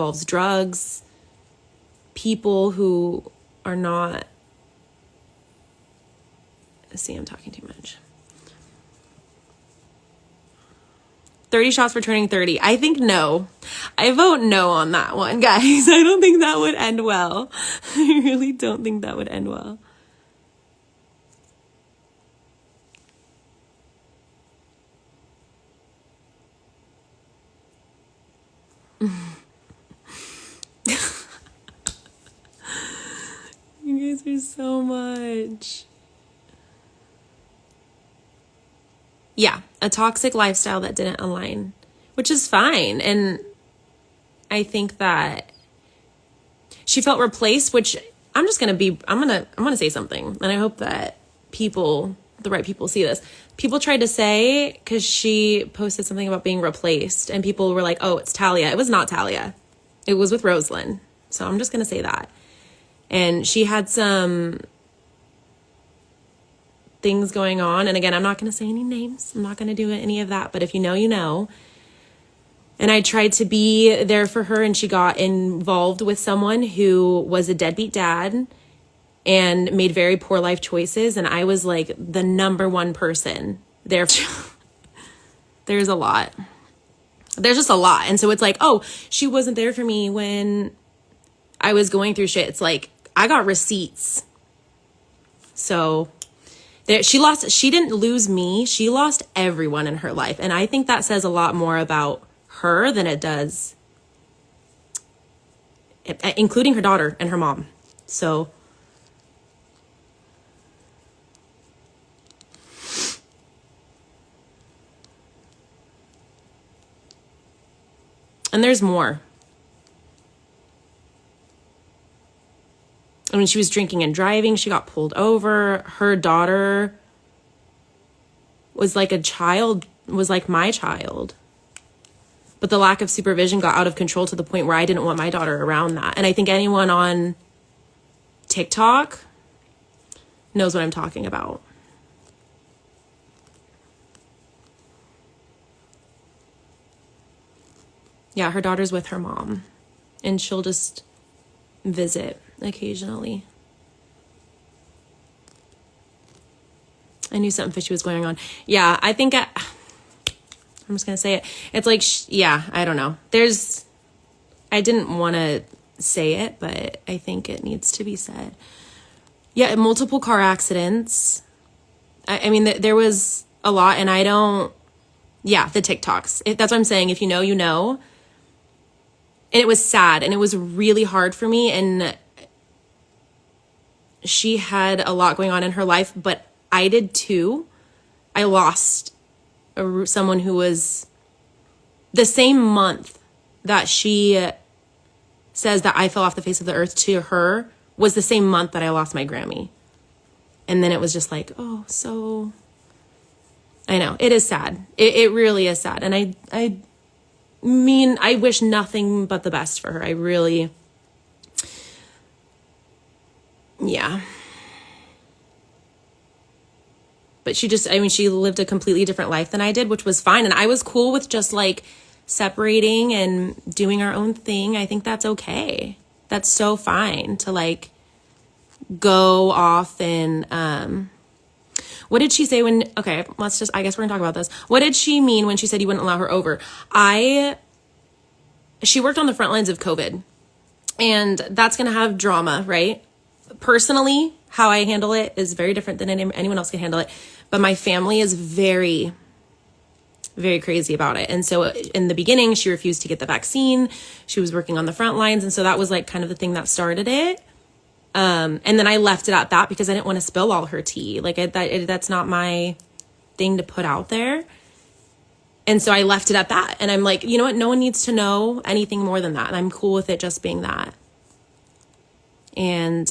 involves drugs, people who are not, see, I'm talking too much. 30 shots for turning 30. I think no. I vote no on that one, guys. I don't think that would end well. I really don't think that would end well. You guys are so much. Yeah, a toxic lifestyle that didn't align, which is fine. And I think that she felt replaced, which I'm going to say something. And I hope that the right people see this. People tried to say, because she posted something about being replaced, and people were like, oh, it's Talia. It was not Talia. It was with Rosalind. So I'm just going to say that. And she had some things going on. And again, I'm not going to say any names. I'm not going to do any of that. But if you know, you know. And I tried to be there for her, and she got involved with someone who was a deadbeat dad and made very poor life choices. And I was like the number one person there. There's a lot. There's just a lot. And so it's like, oh, she wasn't there for me when I was going through shit. It's like, I got receipts. So she didn't lose me. She lost everyone in her life. And I think that says a lot more about her than it does, including her daughter and her mom. So and there's more. I mean, she was drinking and driving. She got pulled over. Her daughter was like my child. But the lack of supervision got out of control to the point where I didn't want my daughter around that. And I think anyone on TikTok knows what I'm talking about. Yeah, her daughter's with her mom, and she'll just visit occasionally. I knew something fishy was going on. Yeah, I think I'm just going to say it. It's like, yeah, I don't know. I didn't want to say it, but I think it needs to be said. Yeah, multiple car accidents. I mean, there was a lot, and the TikToks. That's what I'm saying. If you know, you know. And it was sad, and it was really hard for me, and she had a lot going on in her life, but I did too. I lost someone who was the same month that she says that I fell off the face of the earth to her was the same month that I lost my Grammy. And then it was just like, oh, so I know it is sad. It really is sad. And I mean, I wish nothing but the best for her. I really, yeah. But she lived a completely different life than I did, which was fine. And I was cool with just like separating and doing our own thing. I think that's okay. That's so fine to like go off and, what did she say when, okay, I guess we're gonna talk about this. What did she mean when she said you wouldn't allow her over? She worked on the front lines of COVID, and that's gonna have drama, right? Personally, how I handle it is very different than anyone else can handle it. But my family is very, very crazy about it. And so in the beginning, she refused to get the vaccine. She was working on the front lines. And so that was like kind of the thing that started it. And then I left it at that because I didn't want to spill all her tea. Like that's not my thing to put out there. And so I left it at that. And I'm like, you know what? No one needs to know anything more than that. And I'm cool with it just being that. And,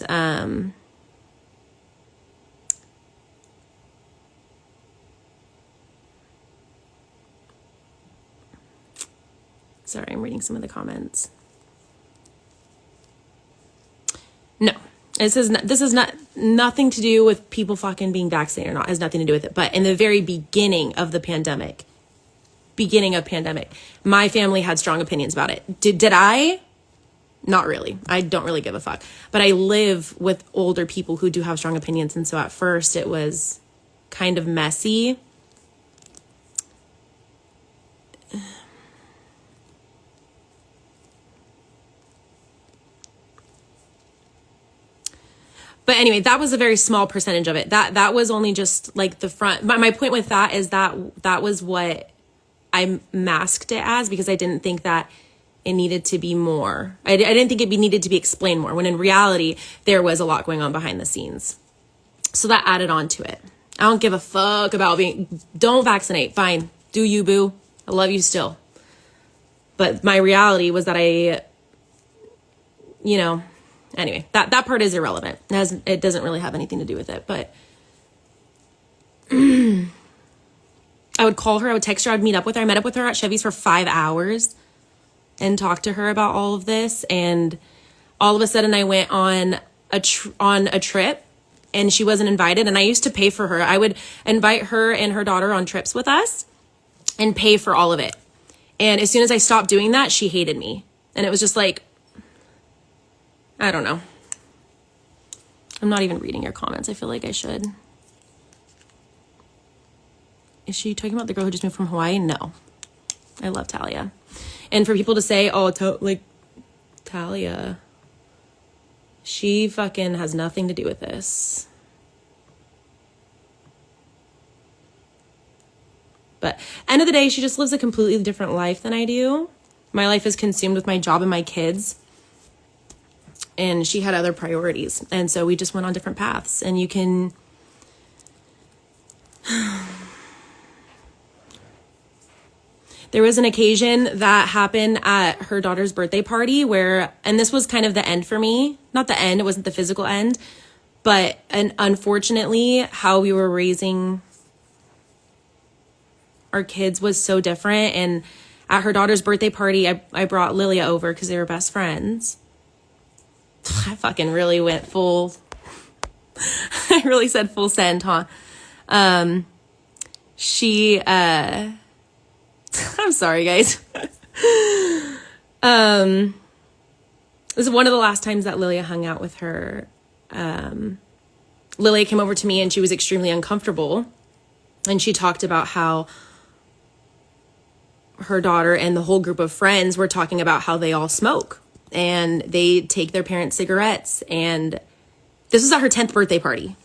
sorry, I'm reading some of the comments. No, this is not nothing to do with people fucking being vaccinated or not. It has nothing to do with it. But in the very beginning of pandemic, my family had strong opinions about it. Did I Not really. I don't really give a fuck. But I live with older people who do have strong opinions. And so at first it was kind of messy. But anyway, that was a very small percentage of it. That was only just like the front. My point with that is that was what I masked it as, because I didn't think that it needed to be more. I didn't think it needed to be explained more, when in reality, there was a lot going on behind the scenes. So that added on to it. I don't give a fuck about don't vaccinate. Fine. Do you, boo. I love you still. But my reality was that anyway, that part is irrelevant. It doesn't really have anything to do with it. But I would call her, I would text her, I'd meet up with her. I met up with her at Chevy's for 5 hours and talked to her about all of this. And all of a sudden I went on a trip and she wasn't invited. And I used to pay for her. I would invite her and her daughter on trips with us and pay for all of it. And as soon as I stopped doing that, she hated me. And it was just like, I don't know. I'm not even reading your comments. I feel like I should. Is she talking about the girl who just moved from Hawaii? No. I love Talia. And for people to say, oh, Talia, she fucking has nothing to do with this. But end of the day, she just lives a completely different life than I do. My life is consumed with my job and my kids. And she had other priorities. And so we just went on different paths. And you can... There was an occasion that happened at her daughter's birthday party where, and this was kind of the end for me. Not the end, it wasn't the physical end. But unfortunately, how we were raising our kids was so different. And at her daughter's birthday party, I brought Lilia over because they were best friends. I fucking really went full... I really said full send, huh? I'm sorry, guys. This is one of the last times that Lilia hung out with her. Lilia came over to me and she was extremely uncomfortable. And she talked about how her daughter and the whole group of friends were talking about how they all smoke. And they take their parents' cigarettes. And this was at her 10th birthday party.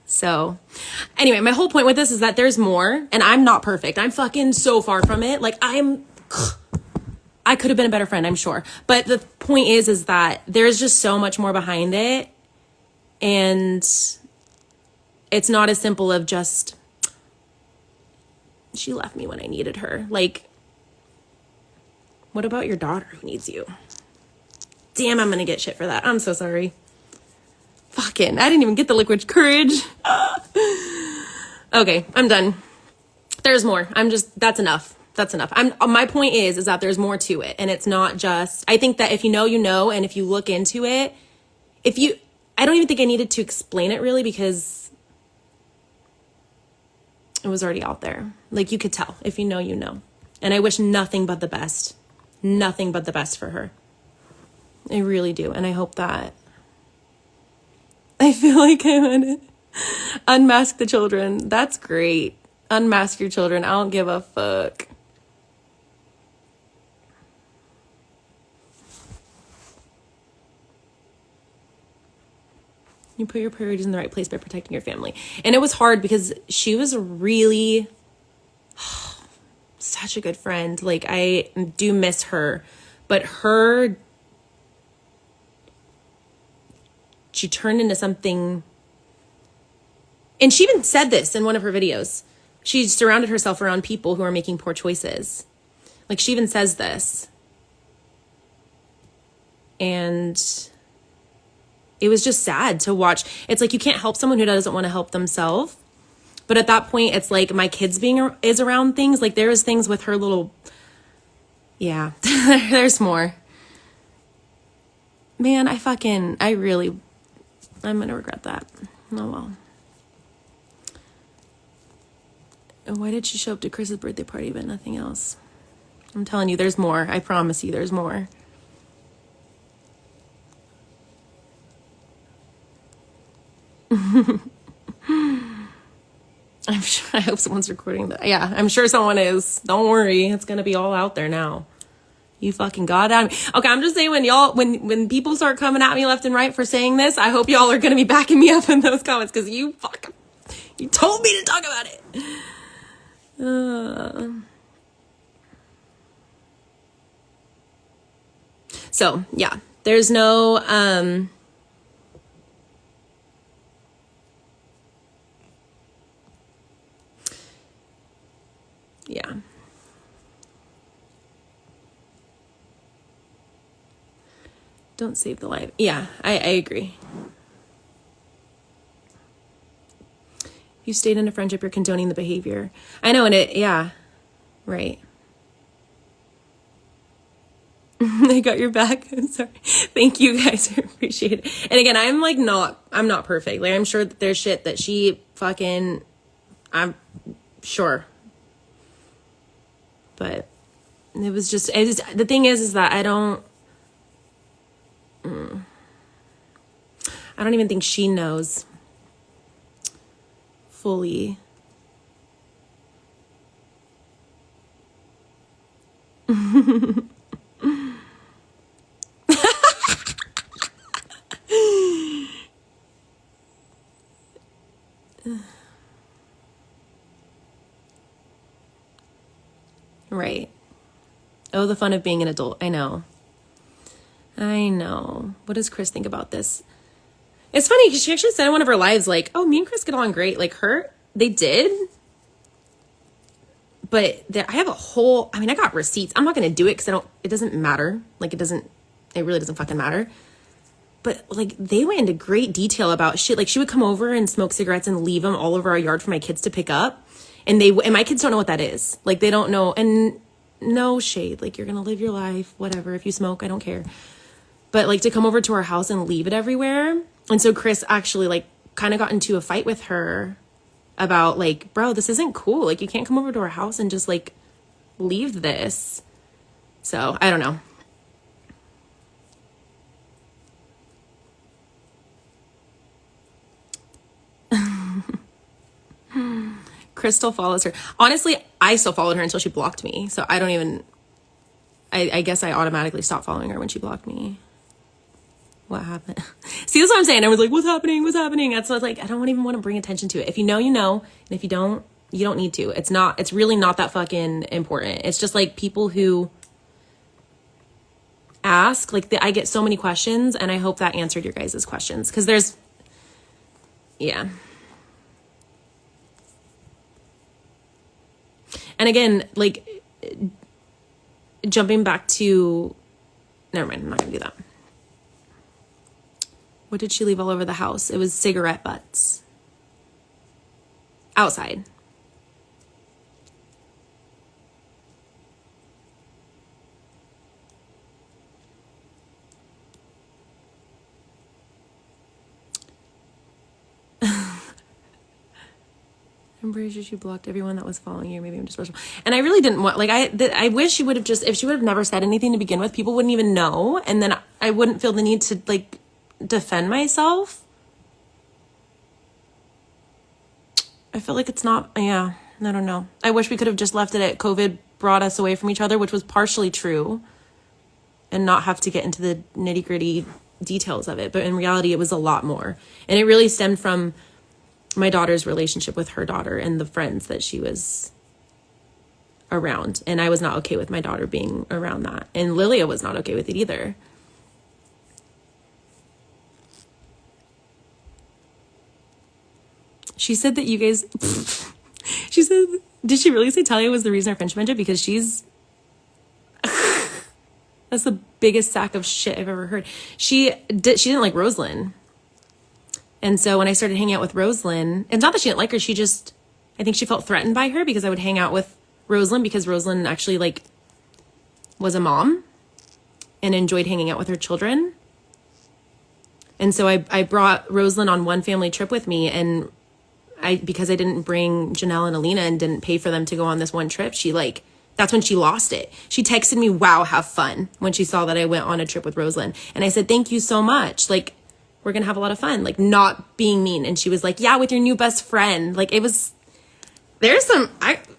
So anyway, my whole point with this is that there's more, and I'm not perfect. I'm fucking so far from it. Like I could have been a better friend, I'm sure. But the point is that there's just so much more behind it. And it's not as simple of just, she left me when I needed her. Like, what about your daughter who needs you? Damn, I'm going to get shit for that. I'm so sorry. Fucking, I didn't even get the liquid courage. Okay, I'm done. There's more. That's enough. That's enough. My point is that there's more to it. And it's not just, I think that if you know, you know, and if you look into it, I don't even think I needed to explain it really, because it was already out there. Like, you could tell. If you know, you know. And I wish nothing but the best. Nothing but the best for her. I really do. And I hope that, I feel like I want to unmask the children. That's great. Unmask your children. I don't give a fuck. You put your priorities in the right place by protecting your family. And it was hard because she was really such a good friend. Like, I do miss her. But she turned into something. And she even said this in one of her videos. She surrounded herself around people who are making poor choices. Like, she even says this. And it was just sad to watch. It's like, you can't help someone who doesn't want to help themselves. But at that point, it's like my kids is around things. Like, there was things with her little, yeah, there's more. Man, I'm going to regret that. Oh, well. why did she show up to Chris's birthday party but nothing else? I'm telling you, there's more. I promise you, there's more. I'm sure, I hope someone's recording that. Yeah, I'm sure someone is. Don't worry. It's going to be all out there now. You fucking got at me. Okay, I'm just saying when people start coming at me left and right for saying this, I hope y'all are going to be backing me up in those comments because you told me to talk about it. So, yeah, there's no, yeah. Don't save the life. Yeah, I agree. You stayed in a friendship, you're condoning the behavior. I know, and yeah, right. I got your back. I'm sorry. Thank you guys. I appreciate it. And again, I'm not perfect. Like, I'm sure that there's shit that she fucking, I'm sure. But it was just, the thing is that I don't even think she knows fully. Right. Oh, the fun of being an adult. I know. What does Chris think about this? It's funny because she actually said in one of her lives, like, oh, me and Chris get along great. Like, they did. But I have I got receipts. I'm not going to do it because it doesn't matter. Like, it really doesn't fucking matter. But, like, they went into great detail about shit. Like, she would come over and smoke cigarettes and leave them all over our yard for my kids to pick up. And my kids don't know what that is. Like, they don't know. And no shade. Like, you're going to live your life, whatever. If you smoke, I don't care. But, like, to come over to our house and leave it everywhere. And so Chris actually, like, kind of got into a fight with her about, like, bro, this isn't cool. Like, you can't come over to our house and just, like, leave this. So, I don't know. Chris still follows her. Honestly, I still followed her until she blocked me. So I don't even, I guess I automatically stopped following her when she blocked me. What happened? See, that's what I'm saying. I was like, what's happening? That's what I was like, I don't even want to bring attention to it. If you know, you know. And if you don't need to. It's really not that fucking important. It's just like people who ask, like I get so many questions and I hope that answered your guys' questions. Cause yeah. And again, like, jumping back to, never mind, I'm not going to do that. What did she leave all over the house? It was cigarette butts. Outside. I'm pretty sure she blocked everyone that was following you. Maybe I'm just special. And I really didn't want, like, I wish she would have if she would have never said anything to begin with, people wouldn't even know. And then I wouldn't feel the need to, like, defend myself. I feel like it's not, yeah, I don't know. I wish we could have just left it at COVID brought us away from each other, which was partially true, and not have to get into the nitty gritty details of it. But in reality, it was a lot more. And it really stemmed from my daughter's relationship with her daughter and the friends that she was around. And I was not okay with my daughter being around that. And Lilia was not okay with it either. She said that you guys, she said, did she really say Talia was the reason our friendship ended? Because she's, that's the biggest sack of shit I've ever heard. She didn't like Rosalind. And so when I started hanging out with Rosalind, it's not that she didn't like her, I think she felt threatened by her because I would hang out with Rosalind because Rosalind actually, like, was a mom and enjoyed hanging out with her children. And so I brought Rosalind on one family trip with me, and because I didn't bring Janelle and Alina and didn't pay for them to go on this one trip, she like, that's when she lost it. She texted me, wow, have fun, when she saw that I went on a trip with Rosalind. And I said, thank you so much. Like, we're going to have a lot of fun, like not being mean. And she was like, yeah, with your new best friend. Like it was, there's some,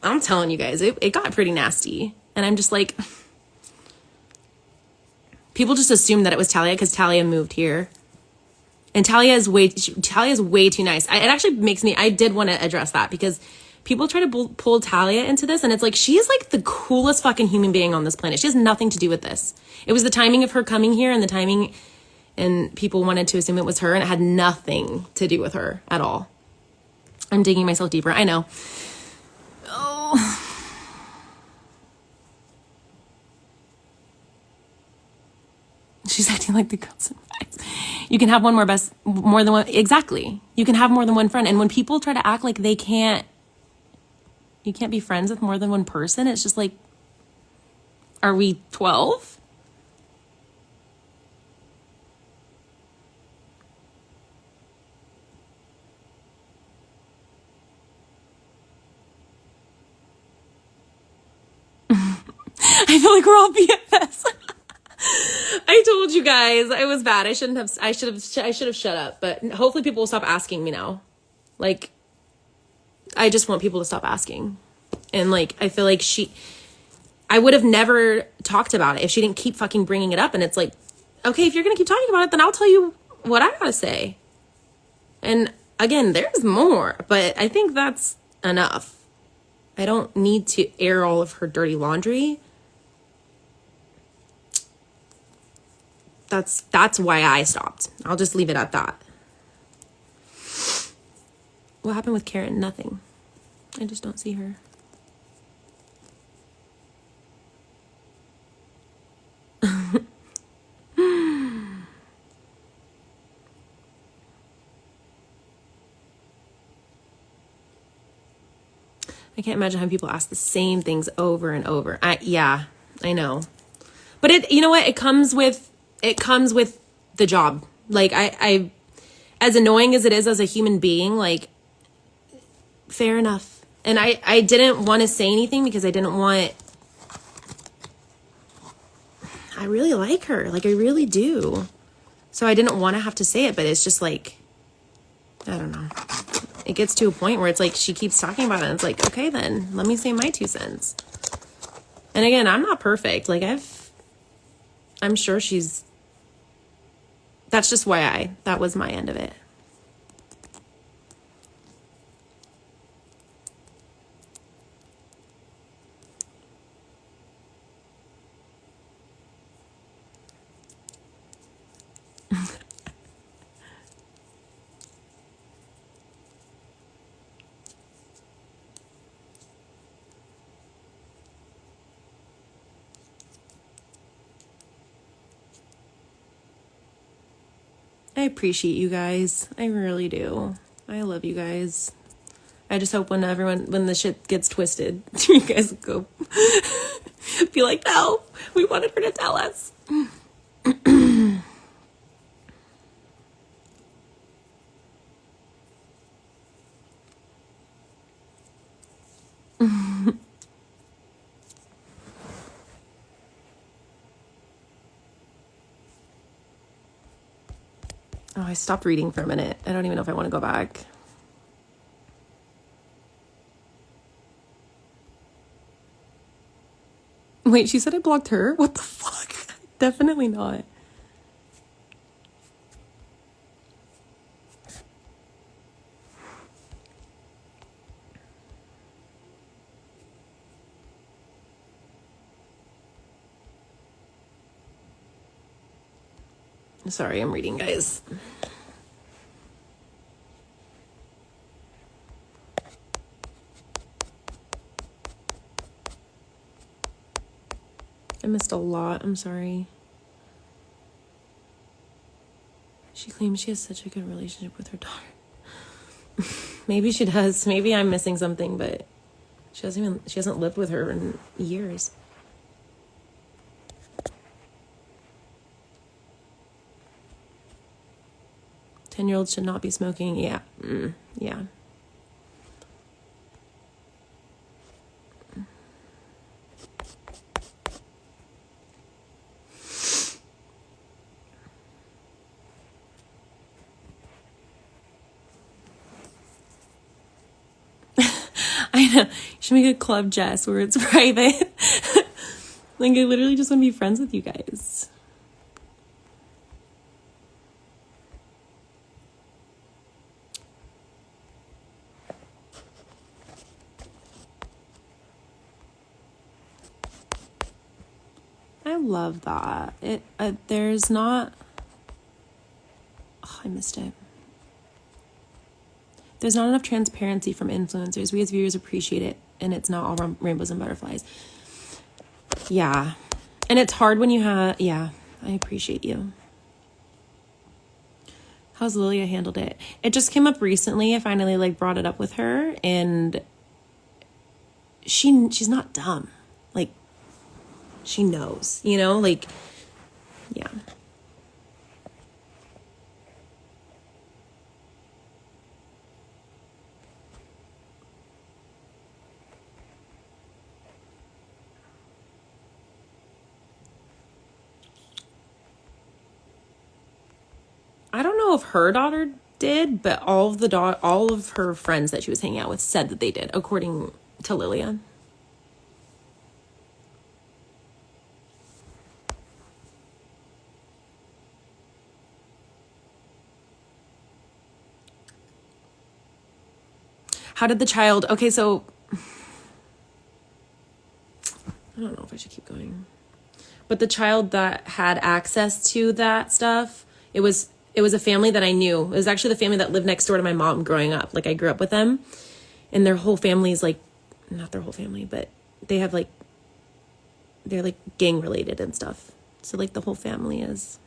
I'm telling you guys, it got pretty nasty. And I'm just like, people just assumed that it was Talia because Talia moved here. And Talia is way too nice. It actually makes me, I did want to address that because people try to pull Talia into this. And it's like, she is like the coolest fucking human being on this planet. She has nothing to do with this. It was the timing of her coming here and the timing, and people wanted to assume it was her, and it had nothing to do with her at all. I'm digging myself deeper. I know. Oh. She's acting like the girls in Vibes. You can have more than one. Exactly. You can have more than one friend. And when people try to act like you can't be friends with more than one person, it's just like, are we 12? I feel like we're all BFFs. I told you guys I was bad. I should have shut up, but hopefully people will stop asking me now. Like, I just want people to stop asking. And like, I feel like I would have never talked about it if she didn't keep fucking bringing it up. And it's like, okay, if you're going to keep talking about it, then I'll tell you what I gotta say. And again, there's more, but I think that's enough. I don't need to air all of her dirty laundry. That's why I stopped. I'll just leave it at that. What happened with Karen? Nothing. I just don't see her. I can't imagine how people ask the same things over and over. Yeah, I know. But you know what? It comes with the job. Like I as annoying as it is as a human being, like, fair enough. And I didn't want to say anything because I really like her. Like, I really do. So I didn't want to have to say it, but it's just like, I don't know. It gets to a point where it's like, she keeps talking about it. And it's like, okay, then let me say my 2 cents. And again, I'm not perfect. Like I'm sure that's just why that was my end of it. I appreciate you guys. I really do. I love you guys. I just hope when the shit gets twisted, you guys go be like, no, we wanted her to tell us. Oh, I stopped reading for a minute. I don't even know if I want to go back. Wait, she said I blocked her? What the fuck? Definitely not. Sorry, I'm reading, guys. I missed a lot. I'm sorry. She claims she has such a good relationship with her daughter. Maybe she does. Maybe I'm missing something, but she hasn't lived with her in years. 10-year-olds should not be smoking. Yeah. Yeah. I know. You should make a club, Jess, where it's private. Like, I literally just want to be friends with you guys. I love that. There's not... Oh, I missed it. There's not enough transparency from influencers. We as viewers appreciate it, and it's not all rainbows and butterflies. Yeah. And it's hard when you have... Yeah, I appreciate you. How's Lilia handled it? It just came up recently. I finally, like, brought it up with her, and she's not dumb. Like, she knows, you know? Like, yeah. I don't know if her daughter did, but all of her friends that she was hanging out with said that they did, according to Lilia. How did the child... Okay, so... I don't know if I should keep going. But the child that had access to that stuff, it was a family that I knew. It was actually the family that lived next door to my mom growing up. Like, I grew up with them. And their whole family is, like... Not their whole family, but they have, like... They're, like, gang-related and stuff. So, like, the whole family is...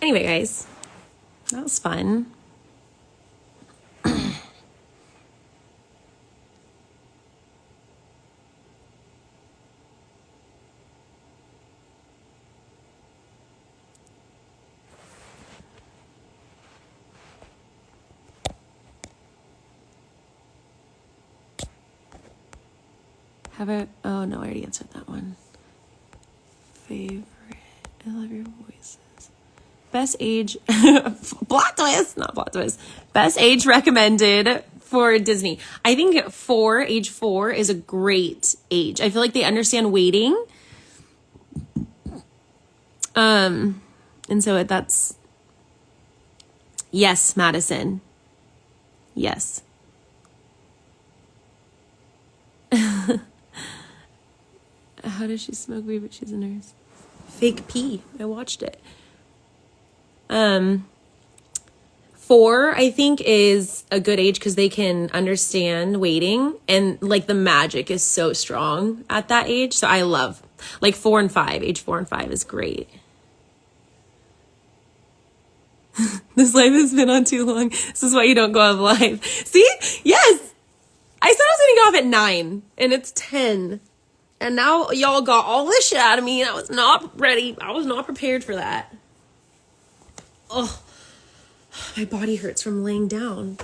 Anyway, guys, that was fun. Oh no, I already answered that one. Favorite, I love your voices. Best age, plot twist, not plot twist. Best age recommended for Disney. I think age 4 is a great age. I feel like they understand waiting. And so that's, yes, Madison. Yes. How does she smoke weed but she's a nurse? Fake pee. I watched it. 4, I think, is a good age because they can understand waiting, and like the magic is so strong at that age. So I love like 4 and 5. Age 4 and 5 is great. This live has been on too long. This is why you don't go off live. See? Yes. I said I was gonna go off at 9 and it's 10. And now y'all got all this shit out of me and I was not ready. I was not prepared for that. Oh, my body hurts from laying down.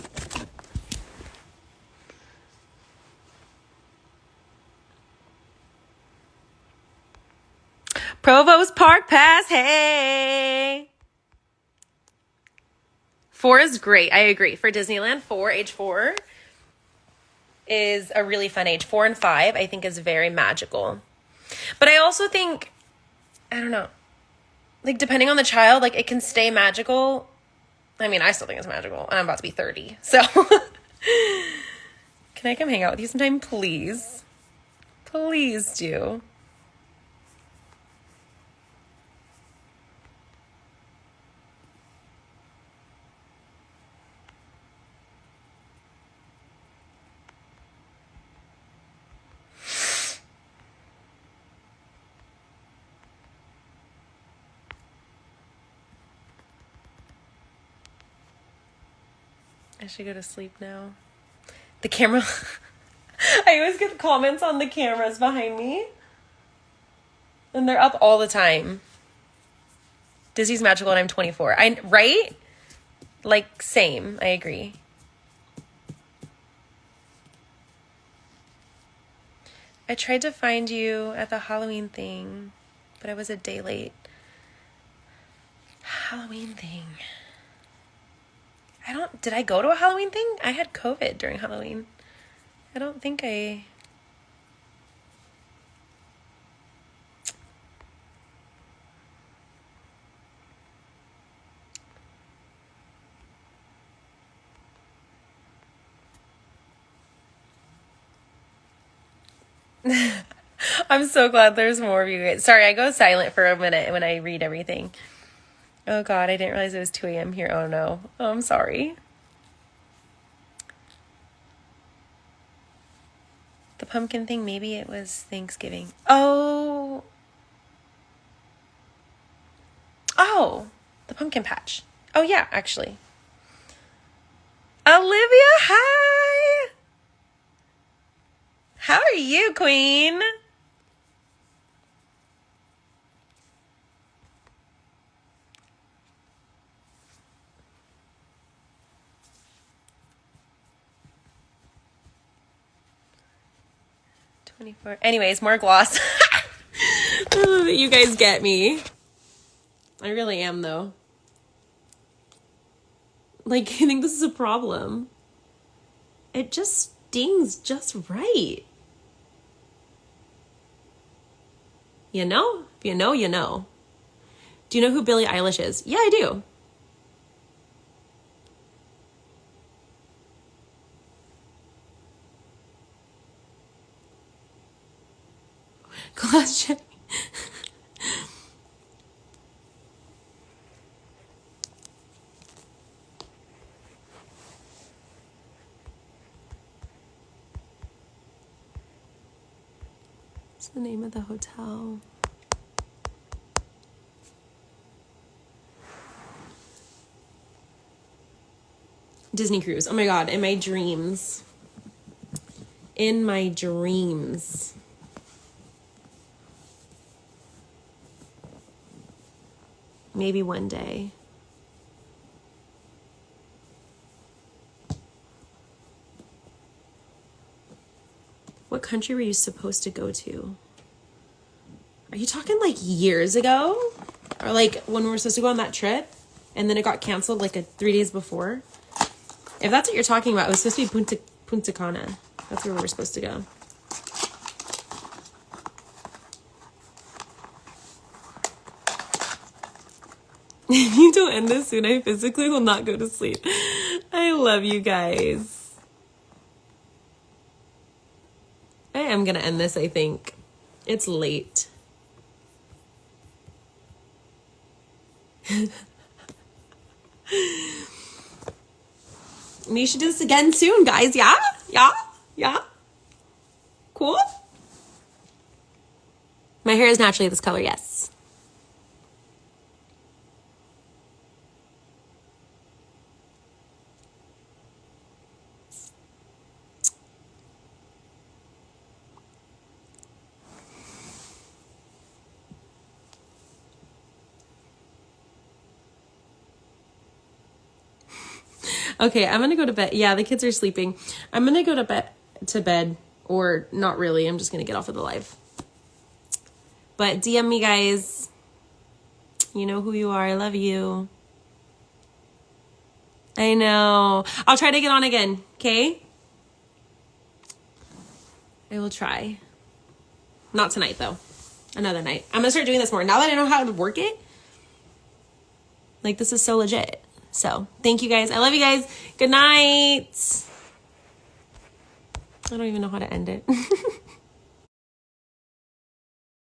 Provost Park Pass, hey! 4 is great. I agree. For Disneyland, age 4 is a really fun age. 4 and 5, I think, is very magical. But I also think, I don't know, like, depending on the child, like, it can stay magical. I mean, I still think it's magical, and I'm about to be 30, so. Can I come hang out with you sometime, please? Please do. I should go to sleep now. The camera... I always get comments on the cameras behind me. And they're up all the time. Disney's magical and I'm 24. Right? Like, same. I agree. I tried to find you at the Halloween thing, but I was a day late. Halloween thing. Did I go to a Halloween thing? I had COVID during Halloween. I don't think I... I'm so glad there's more of you guys. Sorry, I go silent for a minute when I read everything. Oh God, I didn't realize it was 2 a.m. here. Oh no. Oh, I'm sorry. The pumpkin thing, maybe it was Thanksgiving. Oh, the pumpkin patch. Oh yeah, actually. Olivia, hi. How are you, Queen? Anyways, more gloss. You guys get me. I really am, though. Like, I think this is a problem. It just stings just right. You know? If you know, you know. Do you know who Billie Eilish is? Yeah, I do. Glass check. What's the name of the hotel? Disney Cruise. Oh my God, in my dreams. In my dreams. Maybe one day. What country were you supposed to go to? Are you talking like years ago? Or like when we were supposed to go on that trip and then it got canceled like 3 days before? If that's what you're talking about, it was supposed to be Punta Cana. That's where we were supposed to go. If you don't end this soon, I physically will not go to sleep. I love you guys. I am gonna end this, I think. It's late. We should do this again soon, guys. Yeah? Yeah? Yeah? Cool? My hair is naturally this color, yes. Okay, I'm gonna go to bed. Yeah, the kids are sleeping. I'm gonna go to bed, or not really. I'm just gonna get off of the live. But DM me, guys. You know who you are. I love you. I know. I'll try to get on again, okay? I will try. Not tonight, though. Another night. I'm gonna start doing this more. Now that I know how to work it, like, this is so legit. So, thank you guys. I love you guys. Good night. I don't even know how to end it.